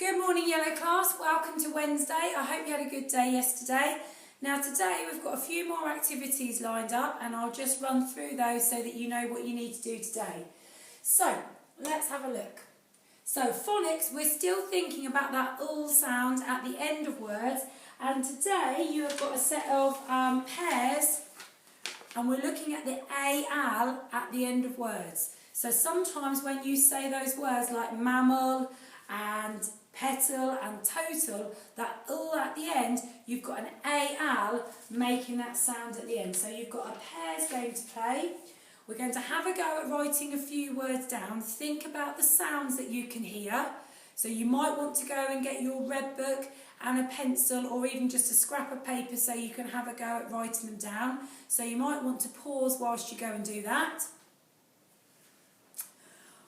Good morning, Yellow class. Welcome to Wednesday. I hope you had a good day yesterday. Now today we've got a few more activities lined up and I'll just run through those so that you know what you need to do today. So let's have a look. So phonics, we're still thinking about that ul sound at the end of words, and today you have got a set of pairs and we're looking at the al at the end of words. So sometimes when you say those words like mammal and petal and total, that ul at the end, you've got an al making that sound at the end. So you've got a pairs going to play. We're going to have a go at writing a few words down. Think about the sounds that you can hear. So you might want to go and get your red book and a pencil or even just a scrap of paper so you can have a go at writing them down. So you might want to pause whilst you go and do that.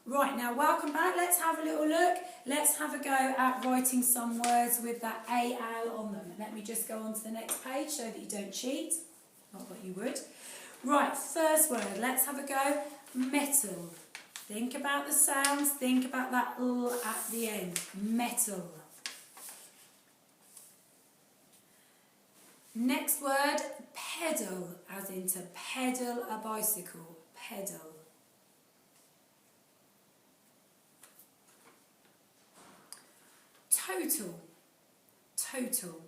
Right, now welcome back. Let's have a little look. Let's have a go at writing some words with that al on them. Let me just go on to the next page so that you don't cheat. Not that you would. Right, first word. Let's have a go. Metal. Think about the sounds. Think about that ul at the end. Metal. Next word, pedal, as in to pedal a bicycle. Pedal. Total, total,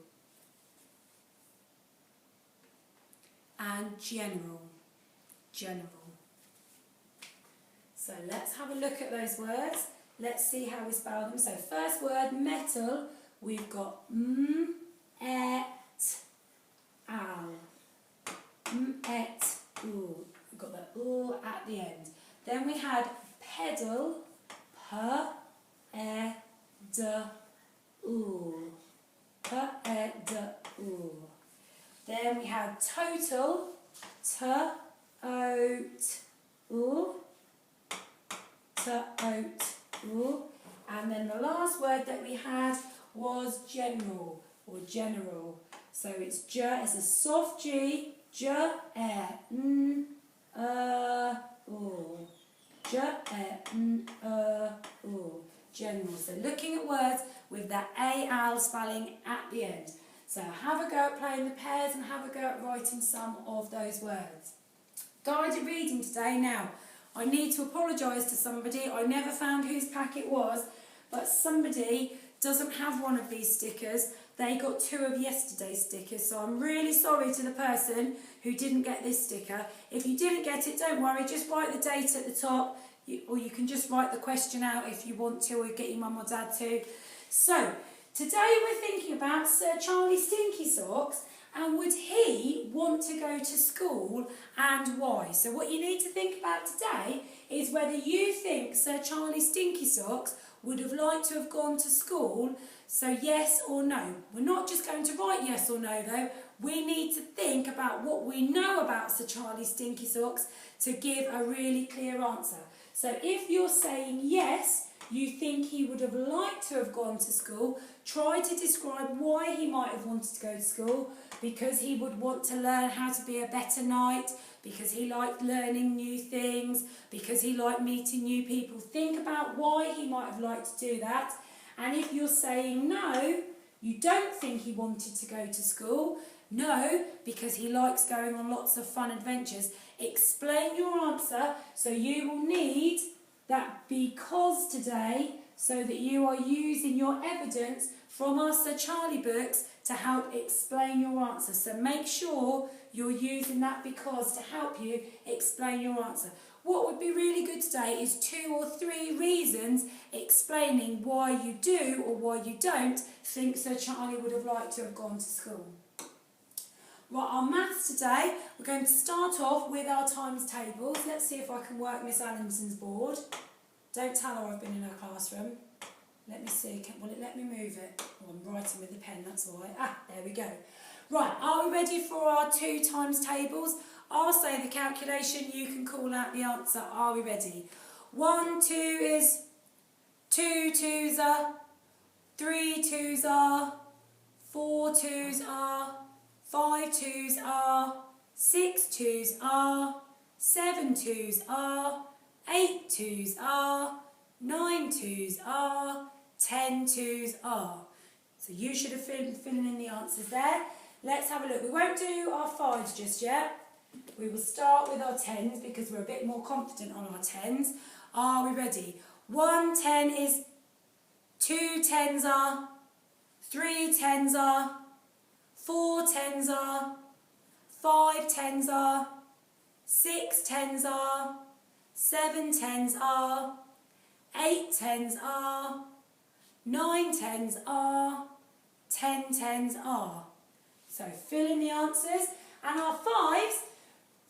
and general, general. So let's have a look at those words. Let's see how we spell them. So first word, metal, we've got et, al, et, ul. We've got the ul at the end. Then we had pedal, d, ul, Then we had total, and then the last word that we had was general or general. So it's j as a soft G, general. So looking at words with that al spelling at the end. So have a go at playing the pairs and have a go at writing some of those words. Guided reading today. Now, I need to apologise to somebody. I never found whose pack it was, but somebody doesn't have one of these stickers. They got two of yesterday's stickers, so I'm really sorry to the person who didn't get this sticker. If you didn't get it, don't worry, just write the date at the top, or you can just write the question out if you want to, or get your mum or dad to. So, today we're thinking about Sir Charlie Stinky Socks, and would he want to go to school and why? So what you need to think about today is whether you think Sir Charlie Stinky Socks would have liked to have gone to school, so yes or no. We're not just going to write yes or no though, we need to think about what we know about Sir Charlie Stinky Socks to give a really clear answer. So if you're saying yes, you think he would have liked to have gone to school, try to describe why he might have wanted to go to school, because he would want to learn how to be a better knight, because he liked learning new things, because he liked meeting new people. Think about why he might have liked to do that. And if you're saying no, you don't think he wanted to go to school, no, because he likes going on lots of fun adventures, explain your answer. So you will need that because today, so that you are using your evidence from our Sir Charlie books to help explain your answer. So make sure you're using that because to help you explain your answer. What would be really good today is 2 or 3 reasons explaining why you do or why you don't think Sir Charlie would have liked to have gone to school. Right, our maths today, we're going to start off with our times tables. Let's see if I can work Miss Allinson's board. Don't tell her I've been in her classroom. Let me see, will it let me move it? Oh, I'm writing with the pen, that's why. There we go. Right, are we ready for our 2 times tables? I'll say the calculation, you can call out the answer. Are we ready? 1, 2 is 2 2s are, 3 2s are, 4 2s are, 5 2s are, 6 2s are, 7 2s are, 8 2s are, 9 2s are, 10 twos are. So you should have filling in the answers there. Let's have a look. We won't do our 5s just yet. We will start with our 10s because we're a bit more confident on our 10s. Are we ready? 1 10 is, 2 10s are, 3 10s are, 4 10s are, 5 10s are, 6 10s are, 7 10s are, 8 10s are, 9 10s are, 10 10s are. So fill in the answers. And our 5s,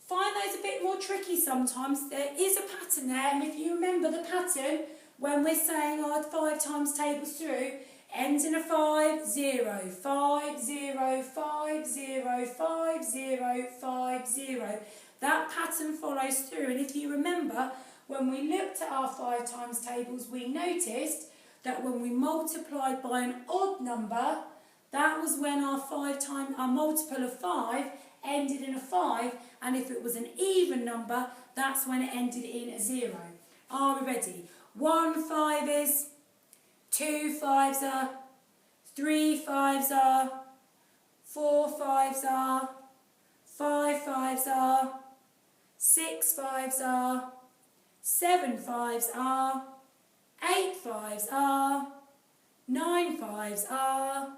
find those a bit more tricky sometimes. There is a pattern there, and if you remember the pattern, when we're saying our 5 times tables through, ends in a 5, 0, 5, 0, 5, 0, 5, 0, 5, 0. That pattern follows through, and if you remember, when we looked at our 5 times tables, we noticed that when we multiplied by an odd number, that was when our multiple of 5 ended in a 5, and if it was an even number, that's when it ended in a 0. Are we ready? 1 5 is, 2 5s are, 3 5s are, 4 5s are, 5 5s are, 6 5s are, 7 5s are, 8 5s are, 9 5s are,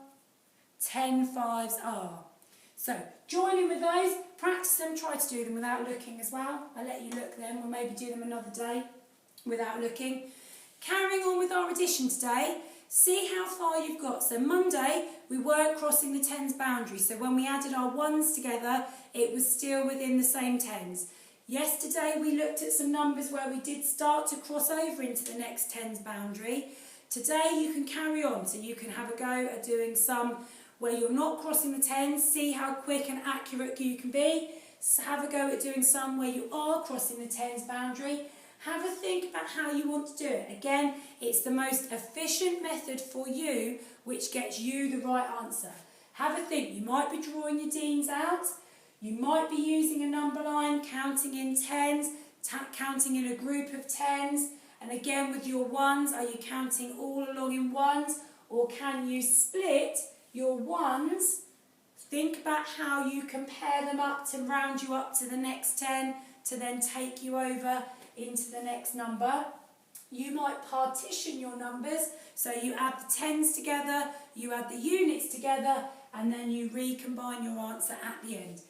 10 5s are. So, join in with those, practice them, try to do them without looking as well. I'll let you look then, we'll maybe do them another day without looking. Carrying on with our addition today, see how far you've got. So Monday, we weren't crossing the 10s boundary, so when we added our 1s together, it was still within the same 10s. Yesterday, we looked at some numbers where we did start to cross over into the next 10s boundary. Today, you can carry on, so you can have a go at doing some where you're not crossing the 10s, see how quick and accurate you can be. So have a go at doing some where you are crossing the 10s boundary. Have a think about how you want to do it. Again, it's the most efficient method for you, which gets you the right answer. Have a think. You might be drawing your deans out. You might be using a number line, counting in 10s, counting in a group of 10s. And again, with your 1s, are you counting all along in 1s? Or can you split your 1s? Think about how you compare them up to round you up to the next 10 to then take you over into the next number. You might partition your numbers, so you add the 10s together, you add the units together, and then you recombine your answer at the end.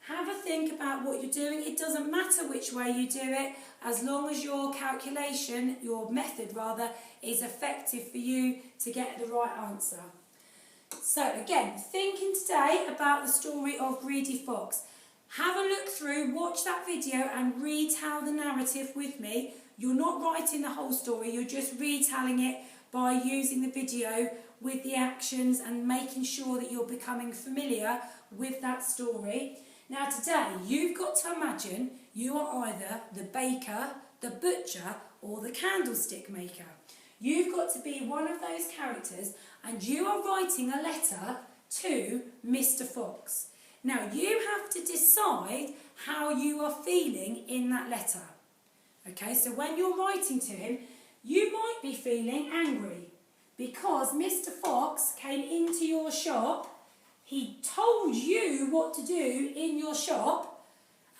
Have a think about what you're doing. It doesn't matter which way you do it, as long as your calculation, your method rather, is effective for you to get the right answer. So again, thinking today about the story of Greedy Fox. Have a look through, watch that video and retell the narrative with me. You're not writing the whole story, you're just retelling it by using the video with the actions and making sure that you're becoming familiar with that story. Now today, you've got to imagine you are either the baker, the butcher or the candlestick maker. You've got to be one of those characters and you are writing a letter to Mr. Fox. Now you have to decide how you are feeling in that letter. Okay, so when you're writing to him, you might be feeling angry because Mr. Fox came into your shop, he told you what to do in your shop,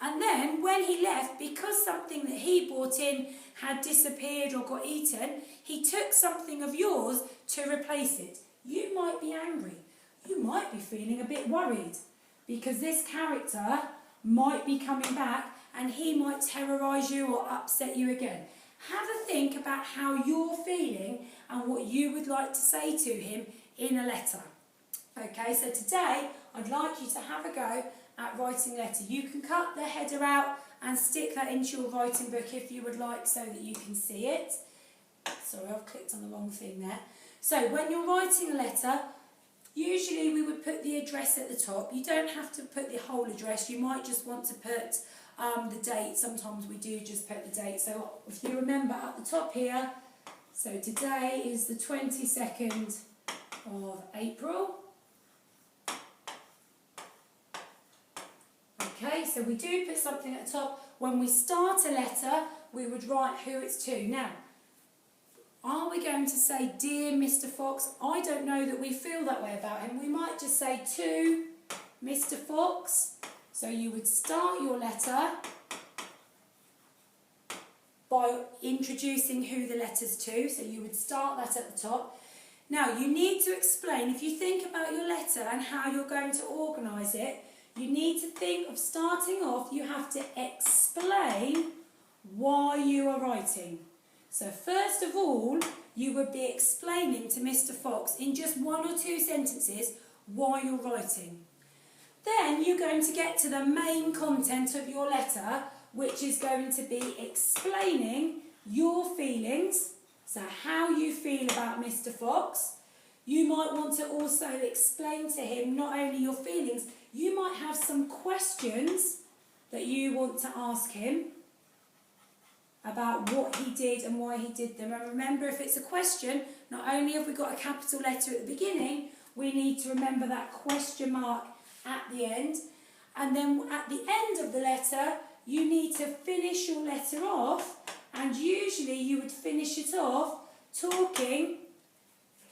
and then when he left, because something that he brought in had disappeared or got eaten, he took something of yours to replace it. You might be angry. You might be feeling a bit worried because this character might be coming back and he might terrorise you or upset you again. Have a think about how you're feeling and what you would like to say to him in a letter. Okay, so today I'd like you to have a go at writing a letter. You can cut the header out and stick that into your writing book if you would like so that you can see it. Sorry, I've clicked on the wrong thing there. So when you're writing a letter, usually we would put the address at the top. You don't have to put the whole address. You might just want to put the date. Sometimes we do just put the date. So if you remember at the top here, so today is the 22nd of April. Okay, so we do put something at the top. When we start a letter, we would write who it's to. Now, Are we going to say, dear Mr. Fox? I don't know that we feel that way about him. We might just say, to Mr. Fox. So you would start your letter by introducing who the letter's to. So you would start that at the top. Now, you need to explain, if you think about your letter and how you're going to organise it, you need to think of starting off, you have to explain why you are writing. So first of all, you would be explaining to Mr. Fox in just 1 or 2 sentences why you're writing. Then you're going to get to the main content of your letter, which is going to be explaining your feelings, so how you feel about Mr. Fox. You might want to also explain to him not only your feelings, you might have some questions that you want to ask him about what he did and why he did them. And remember, if it's a question, not only have we got a capital letter at the beginning, we need to remember that question mark at the end. And then at the end of the letter, you need to finish your letter off, and usually you would finish it off talking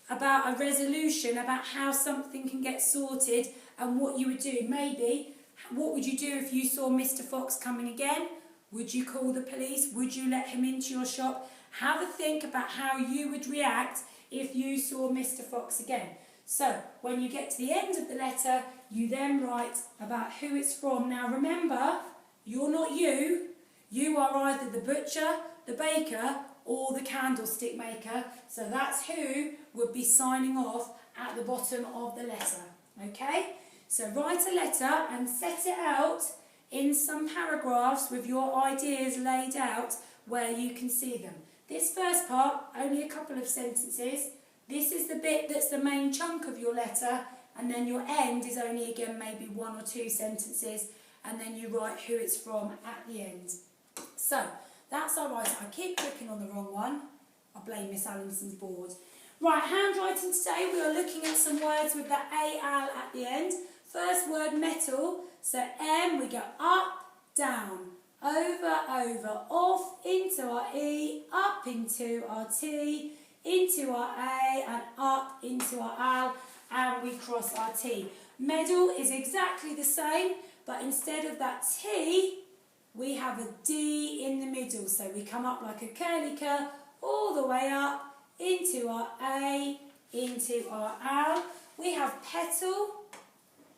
about a resolution, about how something can get sorted and what you would do. Maybe, what would you do if you saw Mr. Fox coming again? Would you call the police? Would you let him into your shop? Have a think about how you would react if you saw Mr. Fox again. So, when you get to the end of the letter, you then write about who it's from. Now remember, you're not you. You are either the butcher, the baker, or the candlestick maker. So that's who would be signing off at the bottom of the letter. Okay? So write a letter and set it out in some paragraphs with your ideas laid out where you can see them. This first part, only a couple of sentences. This is the bit that's the main chunk of your letter, and then your end is only again maybe 1 or 2 sentences, and then you write who it's from at the end. So, that's our writing. I keep clicking on the wrong one. I blame Miss Allinson's board. Right, handwriting today, we are looking at some words with the AL at the end. First word, metal. So M, we go up, down, over, over, off, into our E, up into our T, into our A, and up into our L, and we cross our T. Medal is exactly the same, but instead of that T, we have a D in the middle. So we come up like a curly cur, all the way up, into our A, into our L. We have petal.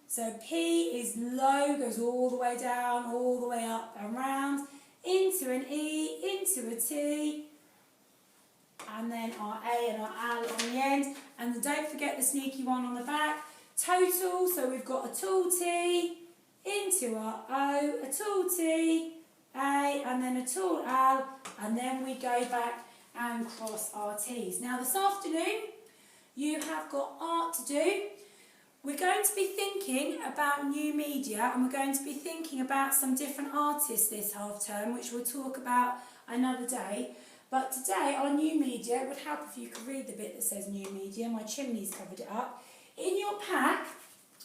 So P is low, goes all the way down, all the way up and round, into an E, into a T, and then our A and our L on the end. And don't forget the sneaky one on the back. Total, so we've got a tall T, into our O, a tall T, A, and then a tall L, and then we go back and cross our T's. Now this afternoon, you have got art to do. We're going to be thinking about new media, and we're going to be thinking about some different artists this half term, which we'll talk about another day. But today, our new media, it would help if you could read the bit that says new media. My chimney's covered it up. In your pack,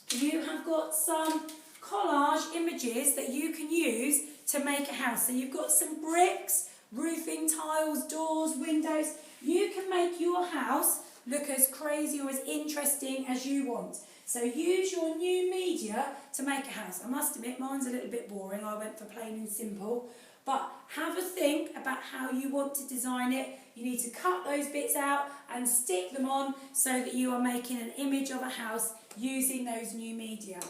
you have got some collage images that you can use to make a house. So you've got some bricks, roofing, tiles, doors, windows. You can make your house look as crazy or as interesting as you want. So use your new media to make a house. I must admit, mine's a little bit boring. I went for plain and simple. But have a think about how you want to design it. You need to cut those bits out and stick them on so that you are making an image of a house using those new media.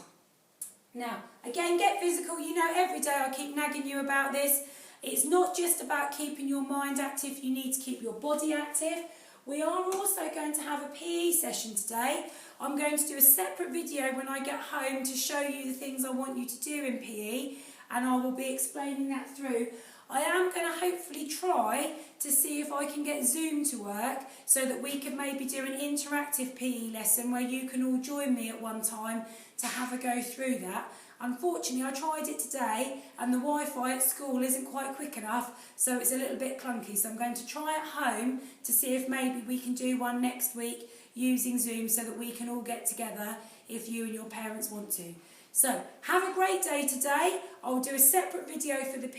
Now, again, get physical. You know, every day I keep nagging you about this. It's not just about keeping your mind active. You need to keep your body active. We are also going to have a PE session today. I'm going to do a separate video when I get home to show you the things I want you to do in PE, and I will be explaining that through. I am going to hopefully try to see if I can get Zoom to work so that we can maybe do an interactive PE lesson where you can all join me at one time to have a go through that. Unfortunately, I tried it today and the Wi-Fi at school isn't quite quick enough, so it's a little bit clunky. So I'm going to try at home to see if maybe we can do one next week using Zoom so that we can all get together if you and your parents want to. So, have a great day today. I'll do a separate video for the